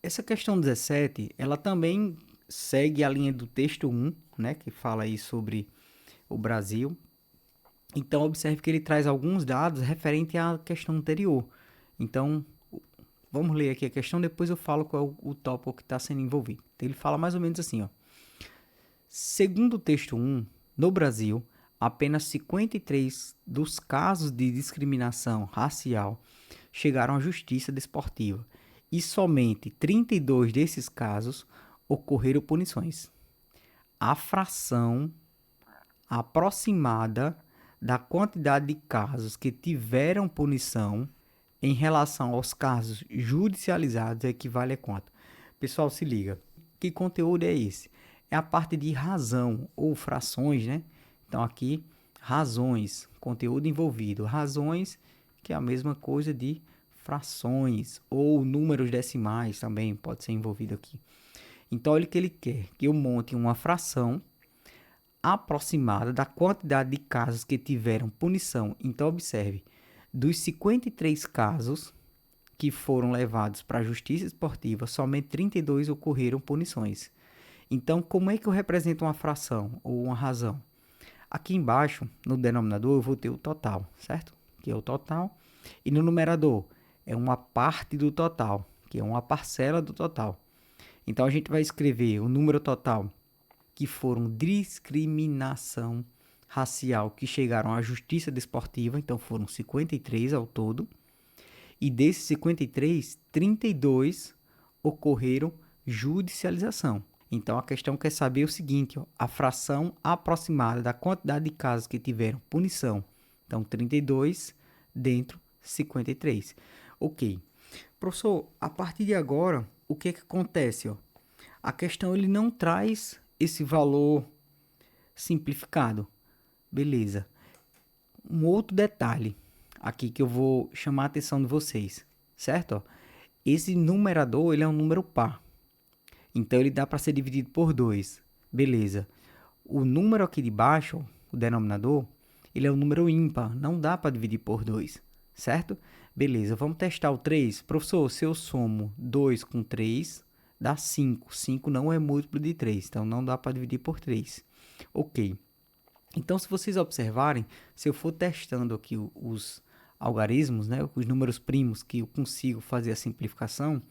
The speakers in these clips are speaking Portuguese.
Essa questão 17, ela também segue a linha do texto 1, né, que fala aí sobre o Brasil. Então, observe que ele traz alguns dados referentes à questão anterior. Então, vamos ler aqui a questão, depois eu falo qual é o tópico que está sendo envolvido. Então, ele fala mais ou menos assim, ó. Segundo o texto 1, no Brasil, apenas 53 dos casos de discriminação racial chegaram à justiça desportiva e somente 32 desses casos ocorreram punições. A fração aproximada da quantidade de casos que tiveram punição em relação aos casos judicializados equivale a quanto? Pessoal, se liga. Que conteúdo é esse? É a parte de razão ou frações, né? Então aqui, razões, conteúdo envolvido. Razões, que é a mesma coisa de frações ou números decimais também pode ser envolvido aqui. Então olha o que ele quer, que eu monte uma fração aproximada da quantidade de casos que tiveram punição. Então observe, dos 53 casos que foram levados para a justiça esportiva, somente 32 ocorreram punições. Então, como é que eu represento uma fração ou uma razão? Aqui embaixo, no denominador, eu vou ter o total, certo? Que é o total. E no numerador, é uma parte do total, que é uma parcela do total. Então, a gente vai escrever o número total que foram discriminação racial que chegaram à justiça desportiva, então foram 53 ao todo. E desses 53, 32 ocorreram judicialização. Então a questão quer saber o seguinte, ó, a fração aproximada da quantidade de casos que tiveram punição. Então 32 dentro 53. Ok. Professor, a partir de agora, o que acontece? Ó? A questão ele não traz esse valor simplificado. Beleza. Um outro detalhe aqui que eu vou chamar a atenção de vocês, certo? Esse numerador ele é um número par. Então ele dá para ser dividido por 2. Beleza. O número aqui de baixo, o denominador, ele é um número ímpar. Não dá para dividir por 2. Certo? Beleza. Vamos testar o 3. Professor, se eu somo 2 com 3, dá 5. 5 não é múltiplo de 3. Então não dá para dividir por 3. Ok. Então, se vocês observarem, se eu for testando aqui os algarismos, né, os números primos que eu consigo fazer a simplificação,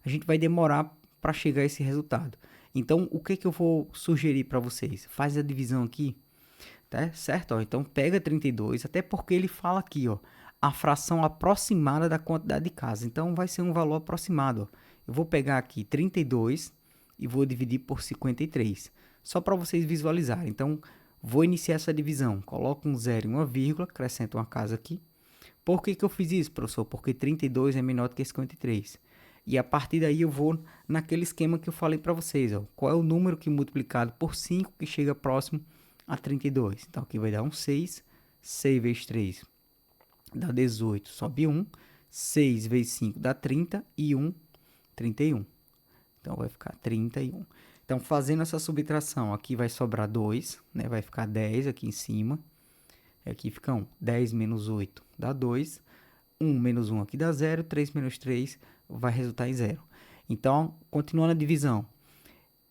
a gente vai demorar para chegar a esse resultado. Então, o que eu vou sugerir para vocês? Faz a divisão aqui, tá? Certo? Ó, então, pega 32, até porque ele fala aqui, ó, a fração aproximada da quantidade de casas. Então, vai ser um valor aproximado. Ó. Eu vou pegar aqui 32 e vou dividir por 53, só para vocês visualizarem. Então, vou iniciar essa divisão. Coloco um zero e uma vírgula, acrescento uma casa aqui. Por que eu fiz isso, professor? Porque 32 é menor do que 53. E a partir daí eu vou naquele esquema que eu falei para vocês. Ó. Qual é o número que multiplicado por 5 que chega próximo a 32? Então aqui vai dar um 6. 6 vezes 3 dá 18, sobe 1. 6 vezes 5 dá 30 e 1, 31. Então vai ficar 31. Então fazendo essa subtração, aqui vai sobrar 2, né? Vai ficar 10 aqui em cima. E aqui fica 1. 10 menos 8 dá 2. 1 menos 1 aqui dá 0. 3 menos 3 vai resultar em 0. Então, continuando a divisão,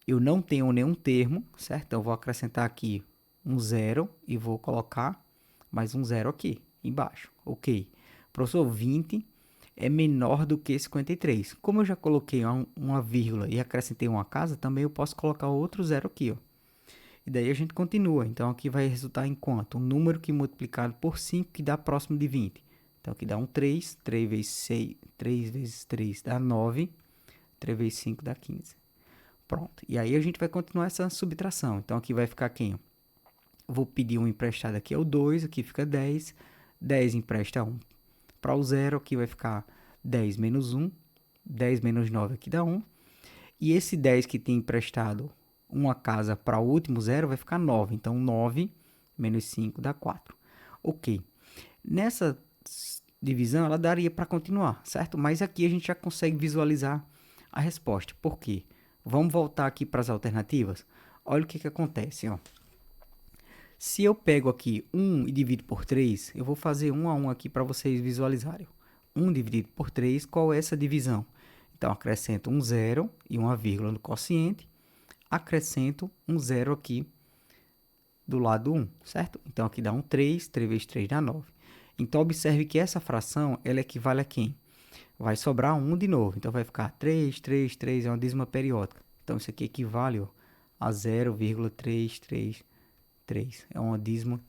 eu não tenho nenhum termo, certo? Então, eu vou acrescentar aqui um 0 e vou colocar mais um 0 aqui embaixo. Ok. Professor, 20 é menor do que 53. Como eu já coloquei uma vírgula e acrescentei uma casa, também eu posso colocar outro 0 aqui, ó. E daí a gente continua. Então, aqui vai resultar em quanto? Um número que multiplicado por 5 que dá próximo de 20. Então, aqui dá um 3. 3 vezes 6, 3 vezes 3 dá 9. 3 vezes 5 dá 15. Pronto. E aí a gente vai continuar essa subtração. Então, aqui vai ficar quem? Vou pedir um emprestado aqui é o 2. Aqui fica 10. 10 empresta 1 para o 0. Aqui vai ficar 10 menos 1. 10 menos 9 aqui dá 1. E esse 10 que tem emprestado uma casa para o último 0 vai ficar 9. Então, 9 menos 5 dá 4. Ok. Nessa divisão, ela daria para continuar, certo? Mas aqui a gente já consegue visualizar a resposta. Por quê? Vamos voltar aqui para as alternativas. Olha o que acontece, ó. Se eu pego aqui 1 e divido por 3, eu vou fazer 1 a 1 aqui para vocês visualizarem. 1 dividido por 3, qual é essa divisão? Então, acrescento um zero e uma vírgula no quociente. Acrescento um zero aqui do lado 1, certo? Então, aqui dá um 3, 3 vezes 3 dá 9. Então, observe que essa fração, ela equivale a quem? Vai sobrar 1 de novo. Então, vai ficar 3, 3, 3, é uma dízima periódica. Então, isso aqui equivale, ó, a 0,333. É uma dízima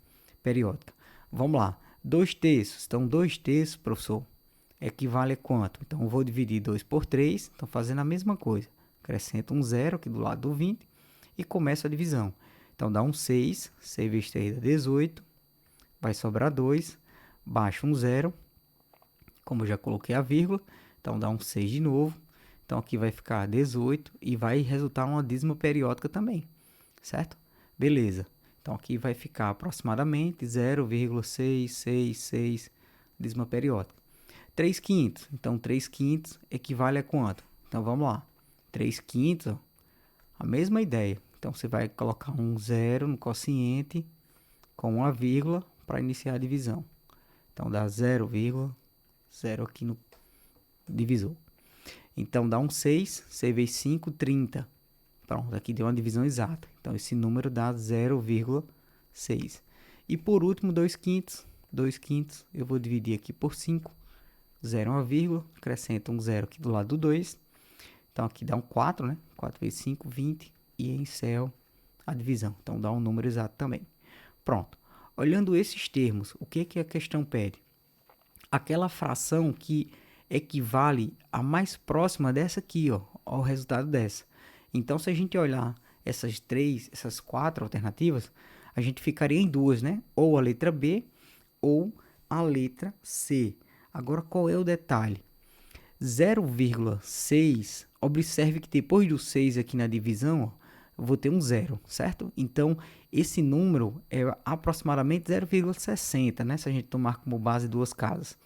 periódica. Vamos lá. 2 terços. Então, 2 terços, professor, equivale a quanto? Então, eu vou dividir 2 por 3. Então, fazendo a mesma coisa. Acrescento um zero aqui do lado do 20 e começo a divisão. Então, dá um 6. 6 vezes 3 dá 18. Vai sobrar 2. Baixo um zero. Como eu já coloquei a vírgula. Então, dá um 6 de novo. Então, aqui vai ficar 18 e vai resultar uma dízima periódica também, certo? Beleza. Então, aqui vai ficar aproximadamente 0,666 dízima periódica. 3 quintos. Então, 3 quintos equivale a quanto? Então, vamos lá. 3 quintos, ó, a mesma ideia. Então, você vai colocar um zero no quociente com uma vírgula para iniciar a divisão. Então, dá 0,0 aqui no divisor. Então, dá um 6. 6 vezes 5, 30. Pronto, aqui deu uma divisão exata. Então, esse número dá 0,6. E por último, 2 quintos. 2 quintos, eu vou dividir aqui por 5. 0 é uma vírgula. Acrescento um zero aqui do lado do 2. Então, aqui dá um 4, né? 4 vezes 5, 20. E encerro a divisão. Então, dá um número exato também. Pronto. Olhando esses termos, o que a questão pede? Aquela fração que equivale a mais próxima dessa aqui, ó, ao resultado dessa. Então, se a gente olhar essas 4 alternativas, a gente ficaria em duas, né? Ou a letra B ou a letra C. Agora, qual é o detalhe? 0,6, observe que depois do 6 aqui na divisão, ó, eu vou ter um zero, certo? Então, esse número é aproximadamente 0,60, né? Se a gente tomar como base duas casas.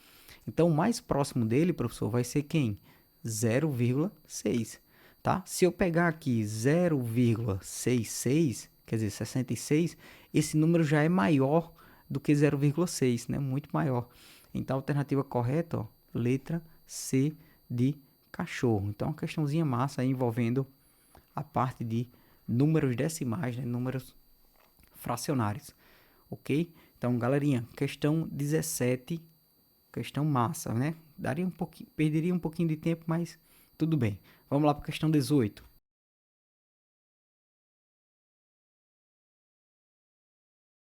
Então, o mais próximo dele, professor, vai ser quem? 0,6, tá? Se eu pegar aqui 0,66, quer dizer, 66, esse número já é maior do que 0,6, né? Muito maior. Então, a alternativa correta, ó, letra C de cachorro. Então, uma questãozinha massa aí envolvendo a parte de números decimais, né? Números fracionários, ok? Então, galerinha, questão 17, questão massa, né? Daria um pouquinho, perderia um pouquinho de tempo, mas tudo bem. Vamos lá para a questão 18.